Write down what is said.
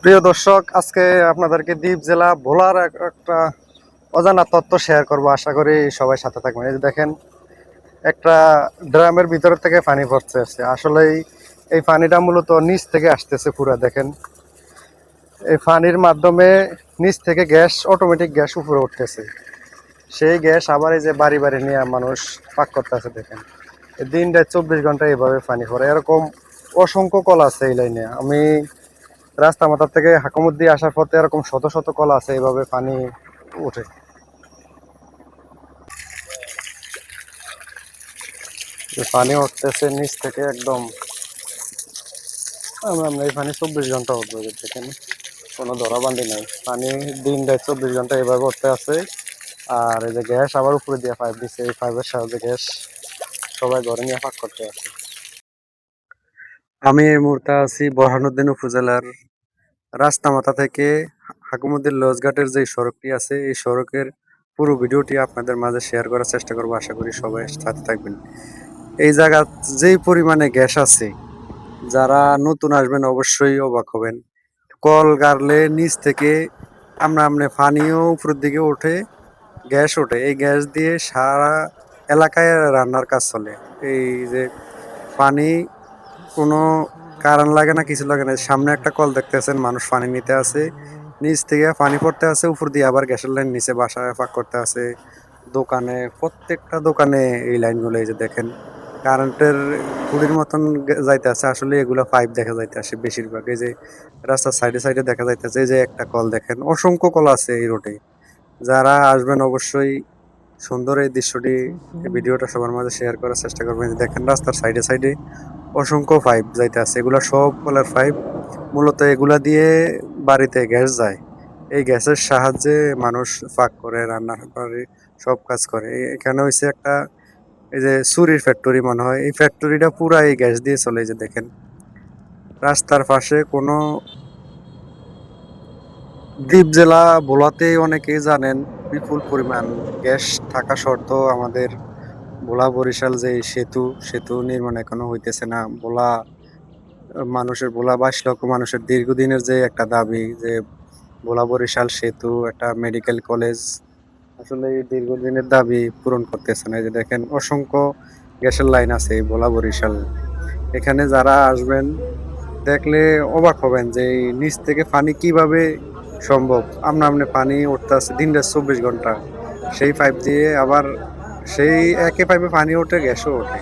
প্রিয় দর্শক, আজকে আপনাদেরকে দ্বীপ জেলা ভোলার একটা অজানা তথ্য শেয়ার করব। আশা করি সবাই সাথে থাকবেন। এই যে দেখেন, একটা ড্রামের ভিতর থেকে পানি পড়ছে আসছে। আসলেই এই পানিটা মূলত নিচ থেকে আসতেছে পুরা। দেখেন, এই পানির মাধ্যমে নিচ থেকে গ্যাস, অটোমেটিক গ্যাস উপরে উঠতেছে। সেই গ্যাস আবার এই যে বাড়ি বাড়ি নিয়ে মানুষ পাক করতেছে। দেখেন, এই দিনটায় 24 ঘন্টা এইভাবে পানি পড়ে। এরকম অসংখ্য কল আছে এই লাইনে। আমি রাস্তা মাথার থেকে হাকুমুদ্দি আসার পথে এরকম শত শত কল আছে, এইভাবে পানি উঠে। পানি উঠতেছে নিচ থেকে একদম। আমরা এই পানি 24 ঘন্টা উঠবে, দেখেন কোনো ধরাবান্ধি নাই। পানি দিন রাত 24 ঘন্টা এইভাবে উঠতে আছে। আর এই যে গ্যাস আবার উপরে দিয়ে পাইপ দিচ্ছে, এই পাইপের সাহায্যে গ্যাস সবাই ঘরে নিয়ে পাক করতে আছে। আমি এই মুহূর্তে আছি বোরহানুদ্দিন উপজেলার রাস্তা মাথা থেকে হাকুমুদ্দিন লজঘাটের যে সড়কটি আছে, এই সড়কের পুরো ভিডিওটি আপনাদের মাঝে শেয়ার করার চেষ্টা করবো। আশা করি সবাই সাথে থাকবেন। এই জায়গা যেই পরিমাণে গ্যাস আছে, যারা নতুন আসবেন অবশ্যই অবাক হবেন। কল গাড়লে নিচ থেকে আমনে পানিও উপরের দিকে ওঠে, গ্যাস ওঠে। এই গ্যাস দিয়ে সারা এলাকায় রান্নার কাজ চলে। এই যে পানি কোনো কারণ লাগে না, কিছু লাগে না। সামনে একটা কল দেখতেছেন, মানুষ পানি নিতে আছে, নিচ থেকে পানি পড়তে আছে, উপর দিয়ে আবার গ্যাসের লাইন নিচে বাসায় পাক করতে আছে। দোকানে, প্রত্যেকটা দোকানে এই লাইনগুলো এই যে দেখেন, কারেন্টের খুঁড়ির মতন যাইতে আছে। আসলে এগুলো পাইপ দেখা যাইতে আসে বেশিরভাগ। এই যে রাস্তার সাইডে সাইডে দেখা যাইতেছে, এই যে একটা কল দেখেন, অসংখ্য কল আছে এই রোডে। যারা আসবেন অবশ্যই সুন্দর এই দৃশ্যটি, এই ভিডিওটা সবার মাঝে শেয়ার করার চেষ্টা করবেন। এই যে দেখেন, রাস্তার সাইডে সাইডে অসংখ্য পাইপ যাইতে আছে। এগুলা সব কলের পাইপ। মূলত এগুলা দিয়ে বাড়িতে গ্যাস যায়। এই গ্যাসের সাহায্যে মানুষ পাক করে, রান্না করে, সব কাজ করে। এখানে হইছে একটা, এই যে সুরির ফ্যাক্টরি মনে হয়, এই ফ্যাক্টরিটা পুরা এই গ্যাস দিয়ে চলে। এই যে দেখেন, রাস্তার পাশে কোনো দ্বীপ জেলা ভোলাতে অনেকেই জানেন বিপুল পরিমাণ গ্যাস থাকা সত্ত্বেও আমাদের ভোলা বরিশাল যে সেতু নির্মাণ এখনো হইতেছে না। ভোলা 22 লক্ষ মানুষের দীর্ঘদিনের যে একটা দাবি, যে ভোলা বরিশাল সেতু, একটা মেডিকেল কলেজ, আসলে এই দীর্ঘদিনের দাবি পূরণ করতেছে না। এই যে দেখেন, অসংখ্য গ্যাসের লাইন আছে এই ভোলা বরিশাল। এখানে যারা আসবেন দেখলে অবাক হবেন যে এই নিচ থেকে পানি কিভাবে সম্ভব। আমনে পানি উঠতে আছে দিন রাত 24 ঘন্টা। সেই পাইপ দিয়ে আবার সেই একই পাইপে পানি ওঠে, গ্যাসও ওঠে।